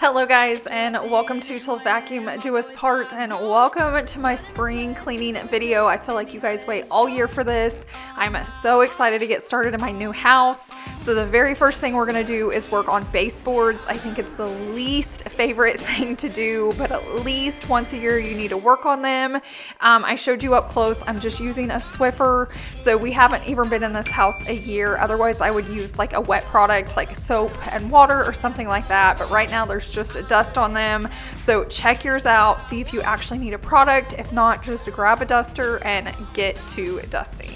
Hello guys, and welcome to Till Vacuum Do Us Part, and welcome to my spring cleaning video. I feel like you guys wait all year for this. I'm so excited to get started in my new house. So the very first thing we're gonna do is work on baseboards. I think it's the least favorite thing to do, but at least once a year you need to work on them. I showed you up close. I'm just using a Swiffer. So we haven't even been in this house a year. Otherwise I would use like a wet product like soap and water or something like that. But right now there's just a dust on them. So check yours out, see if you actually need a product. If not, just grab a duster and get to dusting.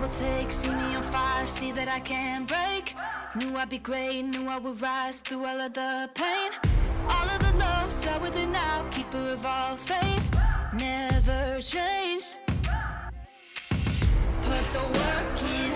Take, see me on fire, see that I can break. Knew I'd be great, knew I would rise through all of the pain. All of the love, start with it now, keeper of all faith, never change. Put the work in,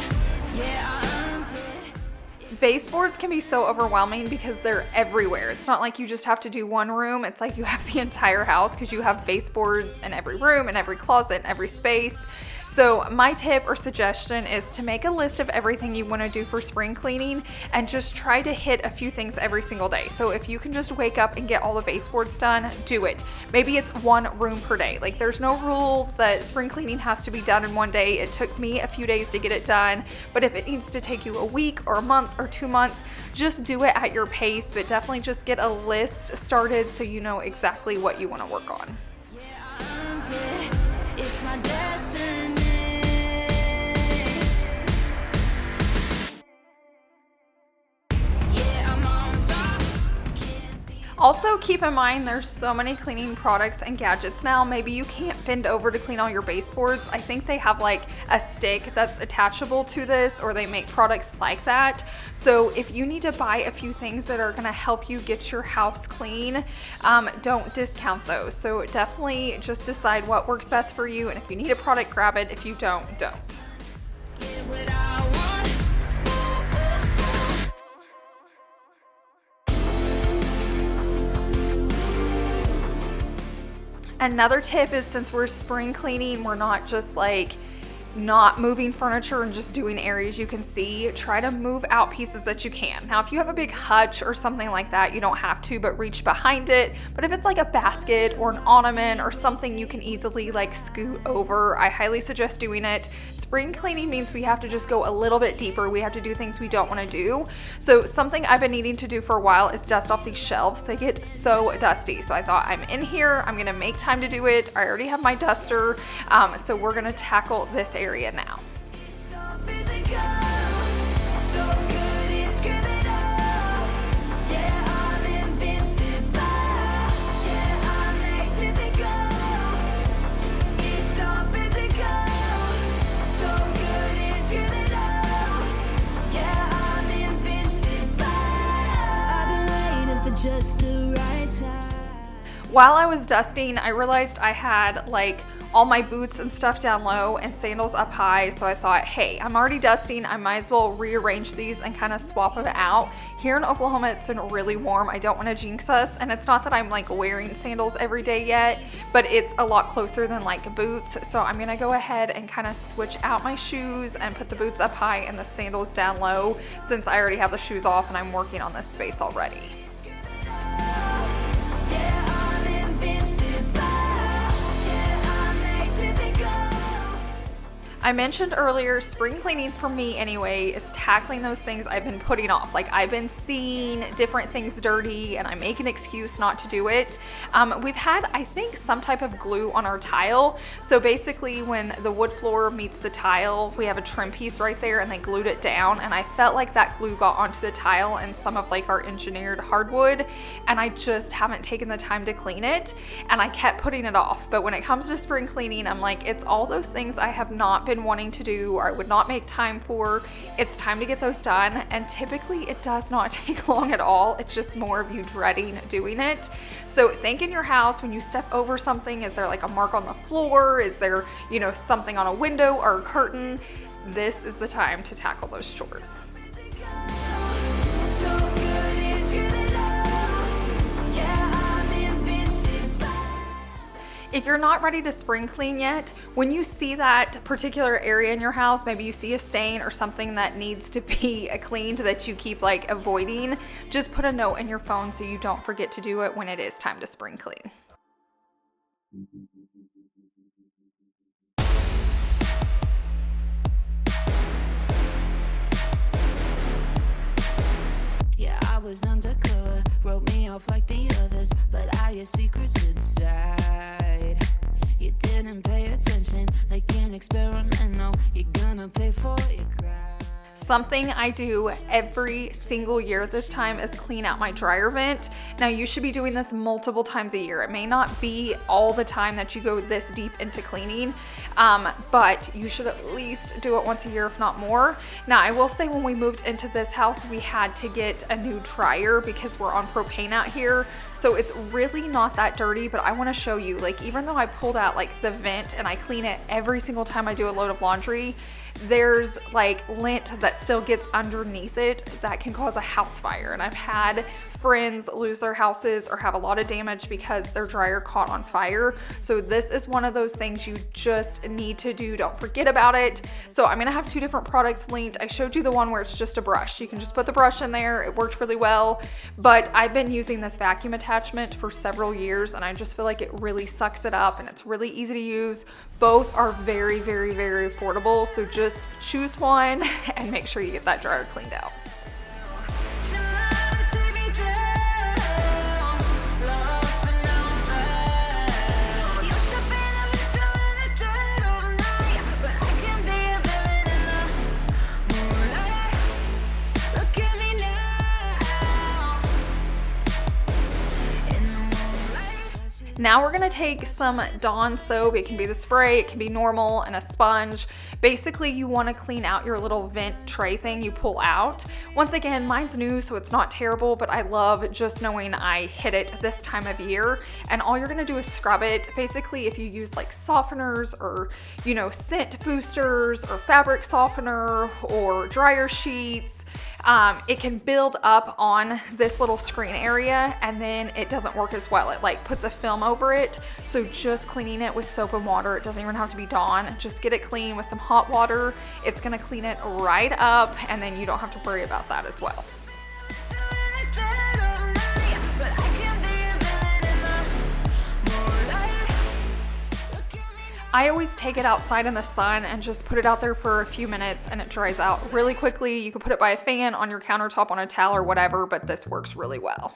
yeah, I earned it. Baseboards can be so overwhelming because they're everywhere. It's not like you just have to do one room. It's like you have the entire house because you have baseboards in every room, in every closet, in every space. So my tip or suggestion is to make a list of everything you want to do for spring cleaning and just try to hit a few things every single day. So if you can just wake up and get all the baseboards done, do it. Maybe it's one room per day. Like there's no rule that spring cleaning has to be done in one day. It took me a few days to get it done, but if it needs to take you a week or a month or 2 months, just do it at your pace, but definitely just get a list started so you know exactly what you want to work on. It's my destiny. Also, keep in mind there's so many cleaning products and gadgets now. Maybe you can't bend over to clean all your baseboards. I think they have like a stick that's attachable to this, or they make products like that. So if you need to buy a few things that are gonna help you get your house clean, don't discount those. So definitely just decide what works best for you, and if you need a product, grab it. If you don't. Another tip is, since we're spring cleaning, we're not just like not moving furniture and just doing areas you can see. Try to move out pieces that you can. Now, if you have a big hutch or something like that, you don't have to, but reach behind it. But if it's like a basket or an ottoman or something you can easily like scoot over, I highly suggest doing it. Spring cleaning means we have to just go a little bit deeper. We have to do things we don't want to do. So something I've been needing to do for a while is dust off these shelves. They get so dusty. So I thought, I'm in here, I'm gonna make time to do it. I already have my duster. So we're gonna tackle this area now. Just the right time. While I was dusting, I realized I had like all my boots and stuff down low and sandals up high. So I thought, hey, I'm already dusting. I might as well rearrange these and kind of swap them out. Here in Oklahoma, it's been really warm. I don't want to jinx us. And it's not that I'm like wearing sandals every day yet, but it's a lot closer than like boots. So I'm going to go ahead and kind of switch out my shoes and put the boots up high and the sandals down low, since I already have the shoes off and I'm working on this space already. I mentioned earlier, spring cleaning for me anyway is tackling those things I've been putting off. Like I've been seeing different things dirty and I make an excuse not to do it. We've had, I think, some type of glue on our tile. So basically when the wood floor meets the tile, we have a trim piece right there and they glued it down, and I felt like that glue got onto the tile and some of like our engineered hardwood, and I just haven't taken the time to clean it, and I kept putting it off. But when it comes to spring cleaning, I'm like, it's all those things I have not been wanting to do or I would not make time for. It's time to get those done, and typically it does not take long at all. It's just more of you dreading doing it. So think in your house, when you step over something, is there like a mark on the floor? Is there, something on a window or a curtain? This is the time to tackle those chores. If you're not ready to spring clean yet, when you see that particular area in your house, maybe you see a stain or something that needs to be cleaned that you keep like avoiding, just put a note in your phone so you don't forget to do it when it is time to spring clean. Yeah, I was undercover, wrote me off like the others, but I had secrets inside. You didn't pay attention, like an experiment. No, you're gonna pay for your crime. Something I do every single year at this time is clean out my dryer vent. Now you should be doing this multiple times a year. It may not be all the time that you go this deep into cleaning, but you should at least do it once a year, if not more. Now I will say when we moved into this house, we had to get a new dryer because we're on propane out here. So it's really not that dirty, but I wanna show you, like even though I pulled out like the vent and I clean it every single time I do a load of laundry, there's like lint that still gets underneath it that can cause a house fire. And I've had friends lose their houses or have a lot of damage because their dryer caught on fire. So this is one of those things you just need to do. Don't forget about it. So I'm gonna have two different products linked. I showed you the one where it's just a brush. You can just put the brush in there. It worked really well, but I've been using this vacuum attachment for several years and I just feel like it really sucks it up and it's really easy to use. Both are very, very, very affordable. So just choose one and make sure you get that dryer cleaned out. Now we're gonna take some Dawn soap. It can be the spray, it can be normal, and a sponge. Basically, you wanna clean out your little vent tray thing you pull out. Once again, mine's new, so it's not terrible, but I love just knowing I hit it this time of year. And all you're gonna do is scrub it. Basically, if you use like softeners or, you know, scent boosters or fabric softener or dryer sheets, it can build up on this little screen area and then it doesn't work as well. It like puts a film over it. So just cleaning it with soap and water, it doesn't even have to be Dawn. Just get it clean with some hot water. It's gonna clean it right up and then you don't have to worry about that as well. I always take it outside in the sun and just put it out there for a few minutes and it dries out really quickly. You can put it by a fan, on your countertop, on a towel or whatever, but this works really well.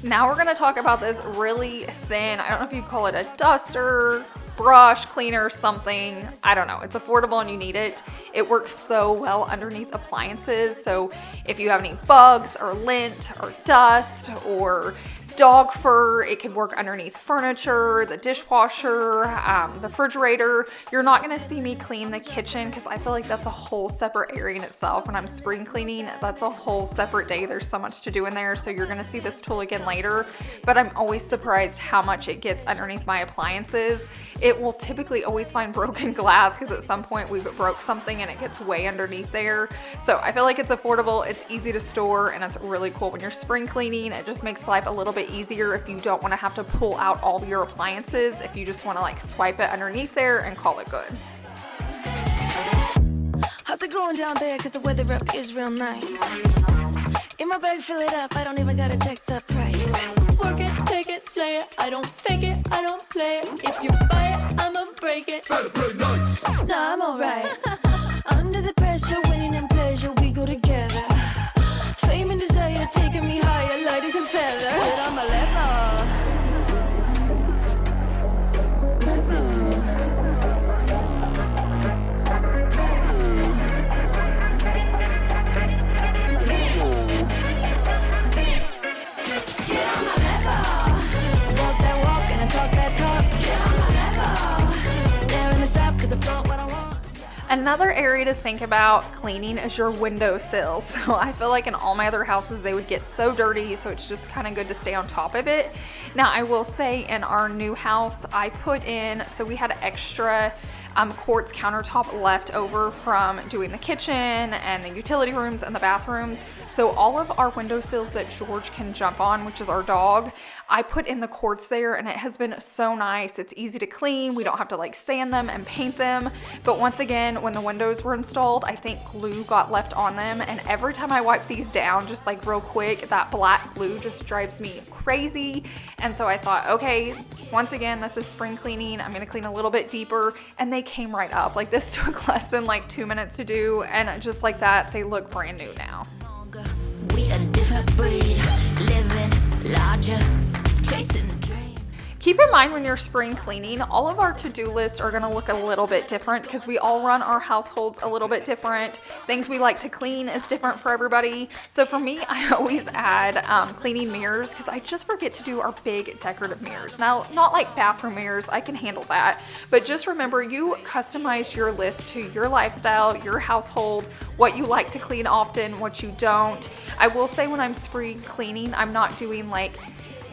Now we're gonna talk about this really thin, I don't know if you'd call it a duster, brush cleaner, something, I don't know. It's affordable and you need it. It works so well underneath appliances. So if you have any bugs or lint or dust or dog fur, it could work underneath furniture, the dishwasher, the refrigerator. You're not gonna see me clean the kitchen because I feel like that's a whole separate area in itself. When I'm spring cleaning, that's a whole separate day. There's so much to do in there. So you're gonna see this tool again later, but I'm always surprised how much it gets underneath my appliances. It will typically always find broken glass because at some point we've broke something and it gets way underneath there. So I feel like it's affordable, it's easy to store, and it's really cool when you're spring cleaning. It just makes life a little bit easier if you don't want to have to pull out all of your appliances, if you just want to like swipe it underneath there and call it good. How's it going down there? Cause the weather up is real nice. In my bag, fill it up, I don't even gotta check the price. Work it, take it, slay it, I don't fake it, I don't play it. If you buy it, I'ma break it. Hey, nice. Nah, I'm alright. Under the pressure, winning and pleasure, we go together. Fame and desire taking me higher, light as a feather. Hit on my level. Get on my level. Walk that walk and I talk that talk. Get on my level. Staring to stop cause I thought what I want. Another area to think about cleaning is your windowsills. So I feel like in all my other houses, they would get so dirty, so it's just kind of good to stay on top of it. Now, I will say in our new house, I put in, so we had extra quartz countertop left over from doing the kitchen and the utility rooms and the bathrooms. So all of our windowsills that George can jump on, which is our dog, I put in the quartz there, and it has been so nice. It's easy to clean. We don't have to like sand them and paint them. But once again, when the windows were installed, I think glue got left on them. And every time I wipe these down, just like real quick, that black glue just drives me crazy. And so I thought, okay, once again, this is spring cleaning. I'm gonna clean a little bit deeper, and they came right up. Like this took less than like 2 minutes to do. And just like that, they look brand new now. We a different breed, living larger, chasing the dream. Keep in mind when you're spring cleaning, all of our to-do lists are gonna look a little bit different because we all run our households a little bit different. Things we like to clean is different for everybody. So for me, I always add cleaning mirrors because I just forget to do our big decorative mirrors. Now, not like bathroom mirrors, I can handle that. But just remember, you customize your list to your lifestyle, your household, what you like to clean often, what you don't. I will say when I'm spring cleaning, I'm not doing like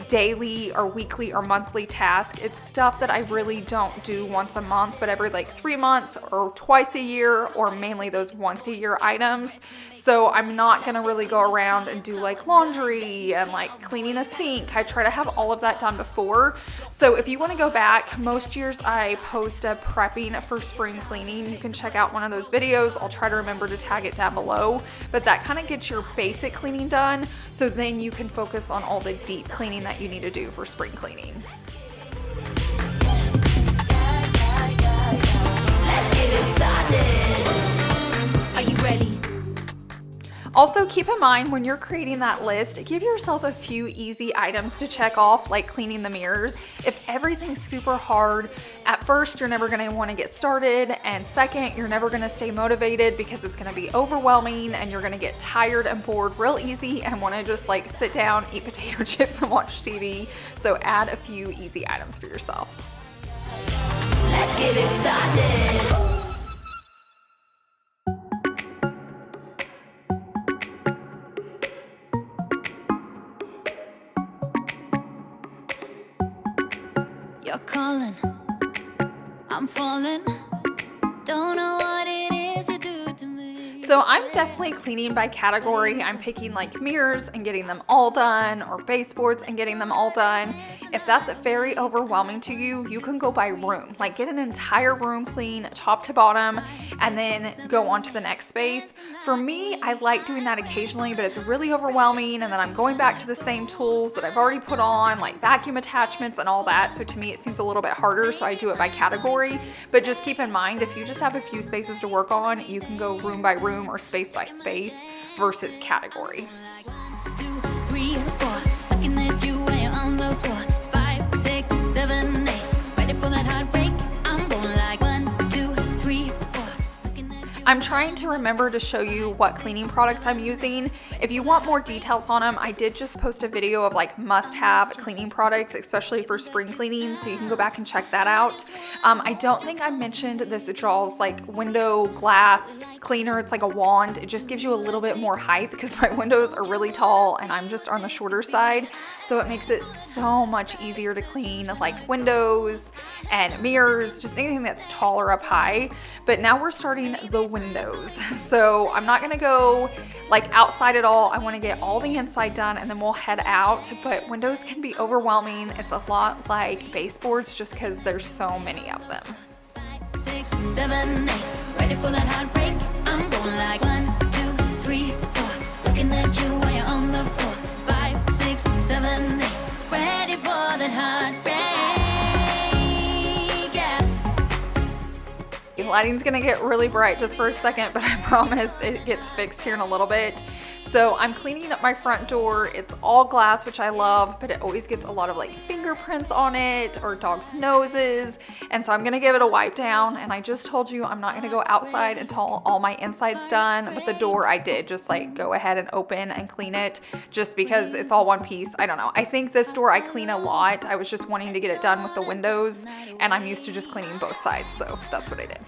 daily or weekly or monthly task. It's stuff that I really don't do once a month, but every like 3 months or twice a year, or mainly those once a year items. So I'm not gonna really go around and do like laundry and like cleaning a sink. I try to have all of that done before. So if you want to go back, most years I post a prepping for spring cleaning. You can check out one of those videos. I'll try to remember to tag it down below, but that kind of gets your basic cleaning done. So then you can focus on all the deep cleaning that you need to do for spring cleaning. Let's get it started. Are you ready? Also, keep in mind when you're creating that list, give yourself a few easy items to check off, like cleaning the mirrors. If everything's super hard, at first you're never going to want to get started, and second, you're never going to stay motivated because it's going to be overwhelming and you're going to get tired and bored real easy and want to just like sit down, eat potato chips and watch TV. So add a few easy items for yourself. Let's get it started. You're calling, I'm falling. Don't know what it is you do to me. So I'm definitely cleaning by category. I'm picking like mirrors and getting them all done, or baseboards and getting them all done. If that's very overwhelming to you, you can go by room. Like get an entire room clean top to bottom and then go on to the next space. For me, I like doing that occasionally, but it's really overwhelming, and then I'm going back to the same tools that I've already put on, like vacuum attachments and all that. So to me, it seems a little bit harder, so I do it by category. But just keep in mind, if you just have a few spaces to work on, you can go room by room or space by space versus category. 1, 2, 3, 4. Looking at you when you're on the floor. 5, 6, 7, 8. Ready for that heartbreak? I'm going like 1, 2, 3, 4. Looking at you. I'm trying to remember to show you what cleaning products I'm using. If you want more details on them, I did just post a video of like must-have cleaning products, especially for spring cleaning, so you can go back and check that out. I don't think I mentioned this Jaws like window glass cleaner. It's like a wand. It just gives you a little bit more height because my windows are really tall and I'm just on the shorter side, so it makes it so much easier to clean like windows and mirrors, just anything that's taller up high. But now we're starting the windows, so I'm not gonna go like outside at all. I want to get all the inside done and then we'll head out. But windows can be overwhelming. It's a lot like baseboards just because there's so many of them. 5, 6, 7, 8. Ready for that heartbreak? I'm going like 1, 2, 3, 4. Looking at you while you're on the floor. 5, 6, 7, 8. Ready for that heartbreak? Yeah. Lighting's gonna get really bright just for a second, but I promise it gets fixed here in a little bit. So I'm cleaning up my front door. It's all glass, which I love, but it always gets a lot of like fingerprints on it or dogs' noses. And so I'm gonna give it a wipe down. And I just told you I'm not gonna go outside until all my inside's done, but the door I did just like go ahead and open and clean it just because it's all one piece. I don't know. I think this door I clean a lot. I was just wanting to get it done with the windows, and I'm used to just cleaning both sides. So that's what I did.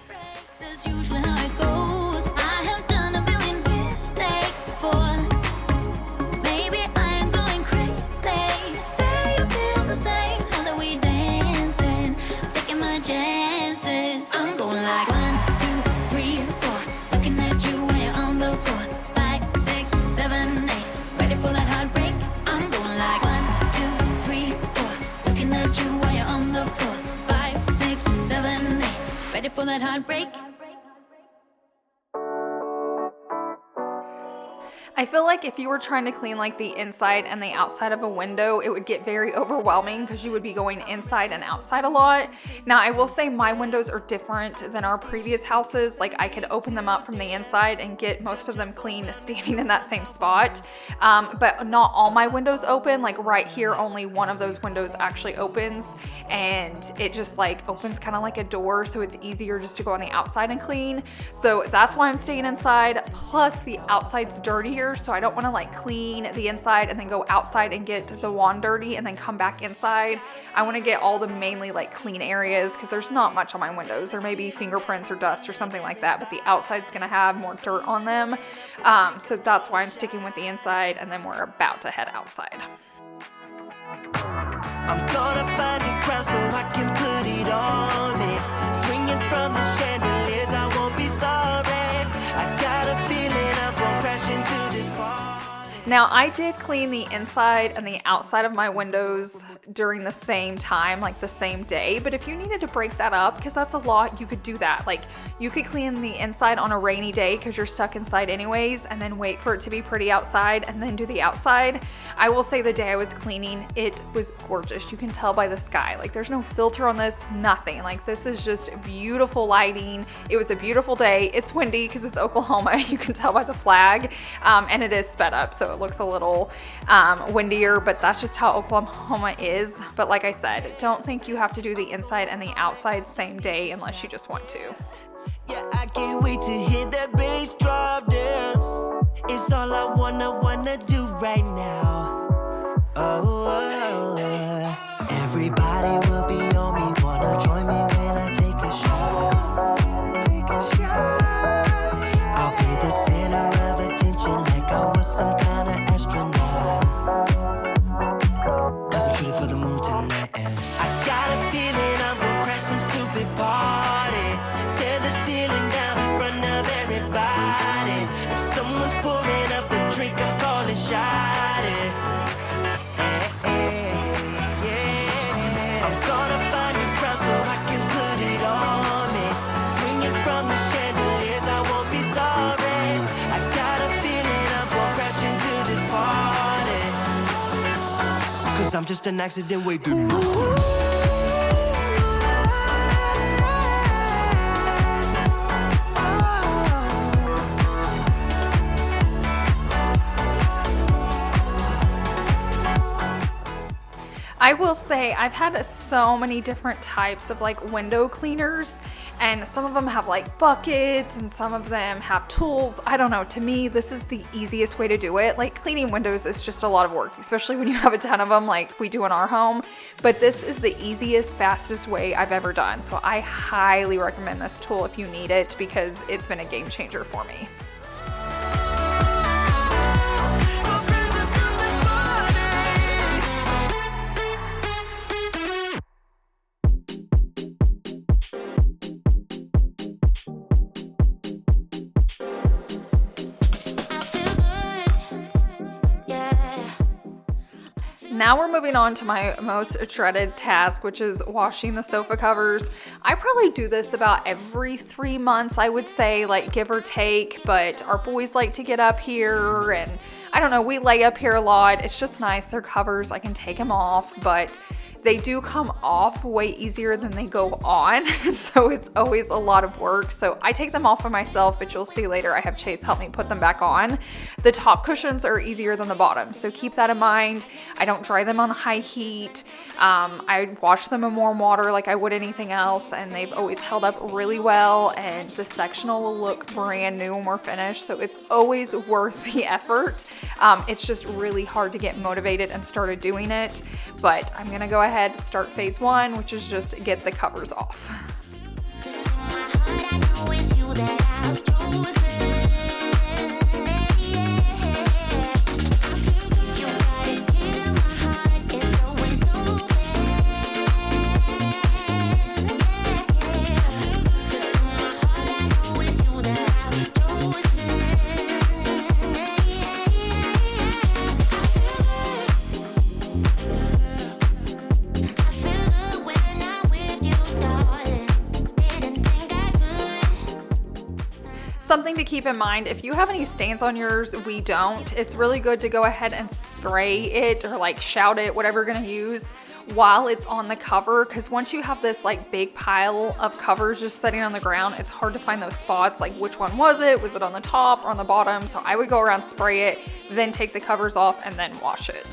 That's usually how it goes. I have done a billion mistakes before. Maybe I am going crazy. Say you feel the same now that we dancing. I'm taking my chances. I'm going like ready for that heartbreak? I feel like if you were trying to clean like the inside and the outside of a window, it would get very overwhelming because you would be going inside and outside a lot. Now, I will say my windows are different than our previous houses. Like I could open them up from the inside and get most of them clean standing in that same spot. But not all my windows open. Like right here, only one of those windows actually opens, and it just like opens kind of like a door. So it's easier just to go on the outside and clean. So that's why I'm staying inside. Plus the outside's dirtier. So I don't want to like clean the inside and then go outside and get the wand dirty and then come back inside. I want to get all the mainly like clean areas because there's not much on my windows. There may be fingerprints or dust or something like that, but the outside's going to have more dirt on them. So that's why I'm sticking with the inside, and then we're about to head outside. I'm gonna find a crown so I can put it on me. Swinging from the chandeliers, I won't be sorry. I got a feeling I'm gonna crash into this party. Now, I did clean the inside and the outside of my windows during the same time, like the same day. But if you needed to break that up, because that's a lot, you could do that. Like you could clean the inside on a rainy day because you're stuck inside anyways, and then wait for it to be pretty outside and then do the outside. I will say the day I was cleaning, it was gorgeous. You can tell by the sky. Like there's no filter on this, nothing. Like this is just beautiful lighting. It was a beautiful day. It's windy because it's Oklahoma. You can tell by the flag, and it is sped up, so it looks a little windier, but that's just how Oklahoma is. But like I said, don't think you have to do the inside and the outside same day unless you just want to. Yeah, I can't wait to hit that bass drop dance. It's all I wanna do right now. Oh, everybody will be on me. Wanna join me when I take a shot. I'll be the center of attention like I was some kind of astronaut. Cause I'm shooting for the moon tonight, and I got a feeling I'm gonna crash some stupid party. Tear the ceiling down in front of everybody. If someone's pouring up a drink, I'm calling shot it. I'm gonna find a crowd so I can put it on me. Swinging from the chandeliers, I won't be sorry. I got a feeling I'm gonna crash into this party. Cause I'm just an accident waiting. I will say I've had so many different types of like window cleaners, and some of them have like buckets and some of them have tools. I don't know. To me, this is the easiest way to do it. Like cleaning windows is just a lot of work, especially when you have a ton of them like we do in our home. But this is the easiest, fastest way I've ever done. So I highly recommend this tool if you need it because it's been a game changer for me. Now we're moving on to my most dreaded task, which is washing the sofa covers. I probably do this about every 3 months, I would say, like give or take, but our boys like to get up here and I don't know, we lay up here a lot. It's just nice. They're covers. I can take them off, but they do come off way easier than they go on. And so it's always a lot of work. So I take them off for myself, but you'll see later I have Chase help me put them back on. The top cushions are easier than the bottom. So keep that in mind. I don't dry them on high heat. I wash them in warm water like I would anything else. And they've always held up really well. And the sectional will look brand new when we're finished. So it's always worth the effort. It's just really hard to get motivated and started doing it. But I'm gonna go ahead and start phase 1, which is just get the covers off. When I'm with you, darling, didn't think Something to keep in mind, if you have any stains on yours, we don't. It's really good to go ahead and spray it or like shout it, whatever you're gonna use, while it's on the cover, because once you have this like big pile of covers just sitting on the ground, it's hard to find those spots, like which one was it? Was it on the top or on the bottom? So I would go around, spray it, then take the covers off and then wash it.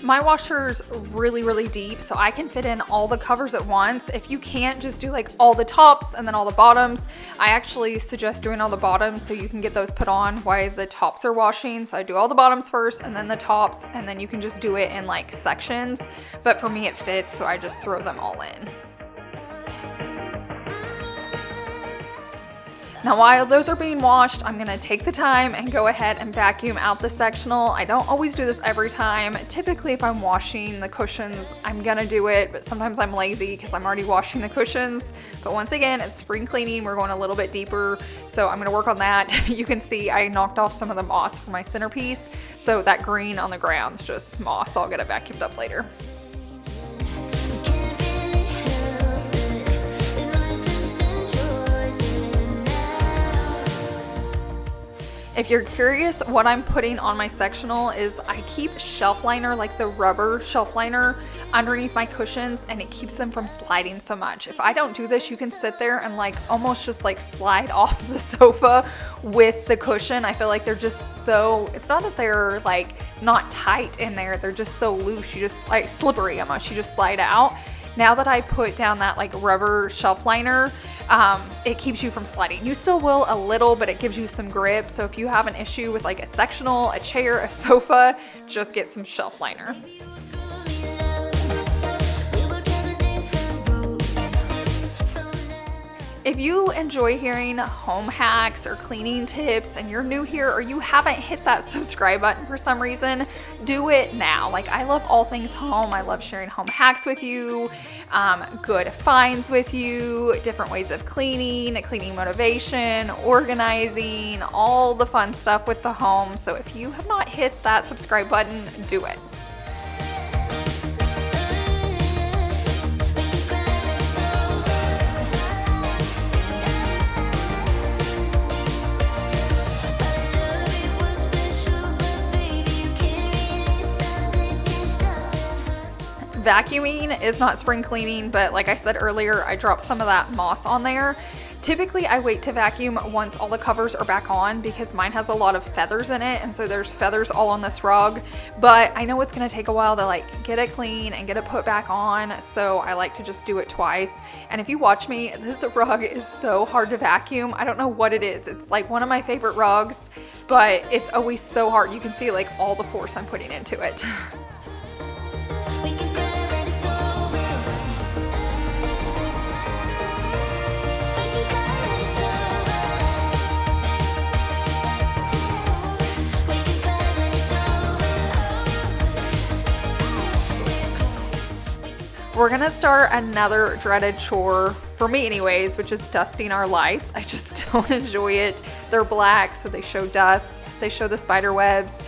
My washer's really deep, so I can fit in all the covers at once. If you can't, just do like all the tops and then all the bottoms. I actually suggest doing all the bottoms so you can get those put on while the tops are washing. So I do all the bottoms first and then the tops, and then you can just do it in like sections. But for me it fits, so I just throw them all in. Now while those are being washed, I'm gonna take the time and go ahead and vacuum out the sectional. I don't always do this every time. Typically if I'm washing the cushions, I'm gonna do it, but sometimes I'm lazy because I'm already washing the cushions. But once again, it's spring cleaning. We're going a little bit deeper, so I'm gonna work on that. You can see I knocked off some of the moss for my centerpiece, so that green on the ground's just moss. I'll get it vacuumed up later. If you're curious, what I'm putting on my sectional is I keep shelf liner, like the rubber shelf liner, underneath my cushions, and it keeps them from sliding so much. If I don't do this, you can sit there and like almost just like slide off the sofa with the cushion. I feel like they're just so, it's not that they're like not tight in there, they're just so loose, you just like slippery almost, you just slide out. Now that I put down that like rubber shelf liner, it keeps you from sliding. You still will a little, but it gives you some grip. So if you have an issue with like a sectional, a chair, a sofa, just get some shelf liner. If you enjoy hearing home hacks or cleaning tips and you're new here or you haven't hit that subscribe button for some reason, do it now. Like, I love all things home. I love sharing home hacks with you, good finds with you, different ways of cleaning motivation, organizing, all the fun stuff with the home. So if you have not hit that subscribe button, do it. Vacuuming is not spring cleaning, but like I said earlier, I dropped some of that moss on there. Typically I wait to vacuum once all the covers are back on because mine has a lot of feathers in it, and so there's feathers all on this rug, but I know it's gonna take a while to like get it clean and get it put back on, so I like to just do it twice. And if you watch me, this rug is so hard to vacuum. I don't know what it is. It's like one of my favorite rugs, but it's always so hard. You can see like all the force I'm putting into it. We're gonna start another dreaded chore, for me anyways, which is dusting our lights. I just don't enjoy it. They're black, so they show dust, they show the spider webs.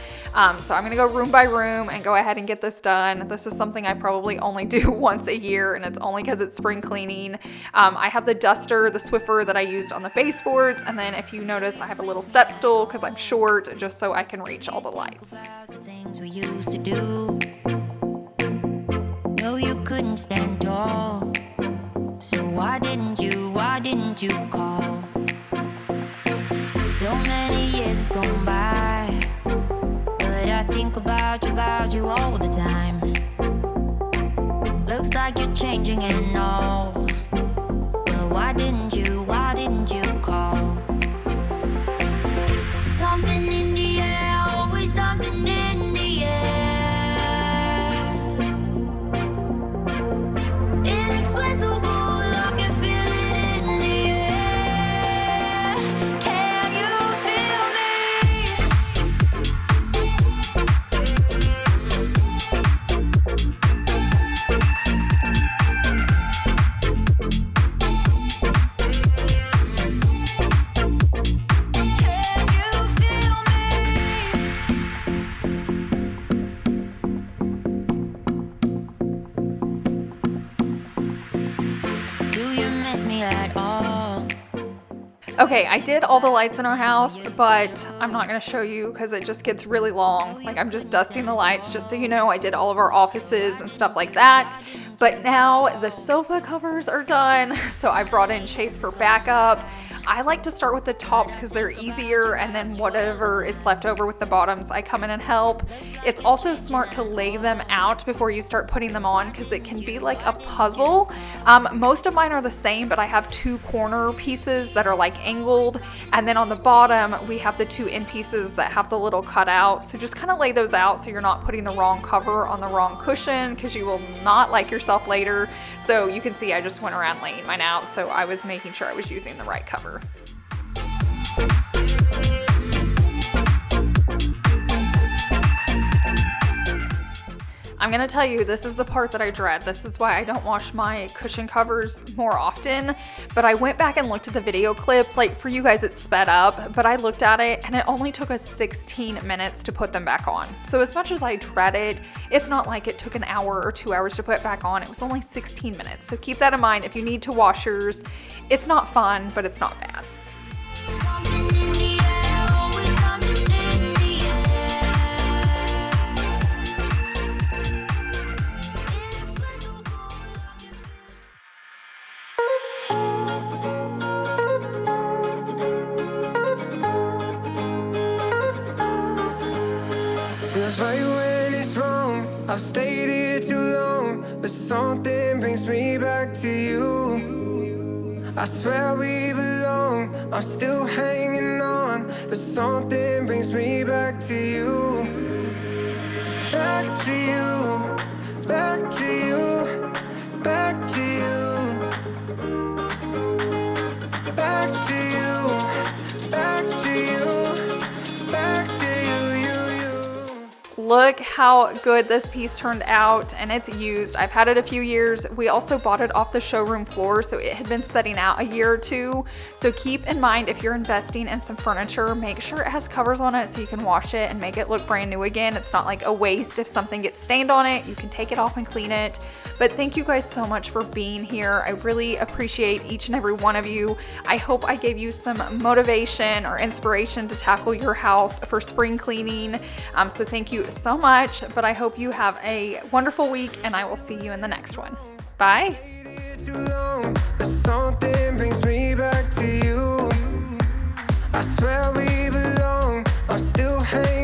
So I'm gonna go room by room and go ahead and get this done. This is something I probably only do once a year, and it's only because it's spring cleaning. I have the duster, the Swiffer that I used on the baseboards, and then if you notice, I have a little step stool because I'm short, just so I can reach all the lights. Things we used to do. No, you couldn't stand tall. So why didn't you call? So many years gone by, but I think about you all the time. Looks like like you're changing and all. But why didn't you call? Something in the air, always something in the air. Inexplicable, I can feel it in the air. Can you feel Okay, I did all the lights in our house, but I'm not going to show you because it just gets really long. Like, I'm just dusting the lights, just so you know. I did all of our offices and stuff like that. But now the sofa covers are done, so I brought in Chase for backup. I like to start with the tops because they're easier, and then whatever is left over with the bottoms, I come in and help. It's also smart to lay them out before you start putting them on because it can be like a puzzle. Most of mine are the same, but I have two corner pieces that are like angled, and then on the bottom we have the two end pieces that have the little cutout. So just kind of lay those out so you're not putting the wrong cover on the wrong cushion, because you will not like yourself later. So you can see I just went around laying mine out, so I was making sure I was using the right cover. I'm gonna tell you, this is the part that I dread. This is why I don't wash my cushion covers more often. But I went back and looked at the video clip. Like, for you guys, it's sped up, but I looked at it and it only took us 16 minutes to put them back on. So as much as I dread it, it's not like it took an hour or 2 hours to put it back on. It was only 16 minutes. So keep that in mind. If you need to wash yours, it's not fun, but it's not bad. Feels right when it's wrong. I've stayed here too long, but something brings me back to you. I swear we belong. I'm still hanging on, but something brings me back to you. Back to you, back to you, back to you, back to you, back to you, back to you. Look how good this piece turned out, and it's used. I've had it a few years. We also bought it off the showroom floor, so it had been setting out a year or two. So keep in mind, if you're investing in some furniture, make sure it has covers on it so you can wash it and make it look brand new again. It's not like a waste if something gets stained on it. You can take it off and clean it. But thank you guys so much for being here. I really appreciate each and every one of you. I hope I gave you some motivation or inspiration to tackle your house for spring cleaning. So thank you so much, but I hope you have a wonderful week, and I will see you in the next one. Bye. Something brings me back to you. I swear we belong. I'm still hanging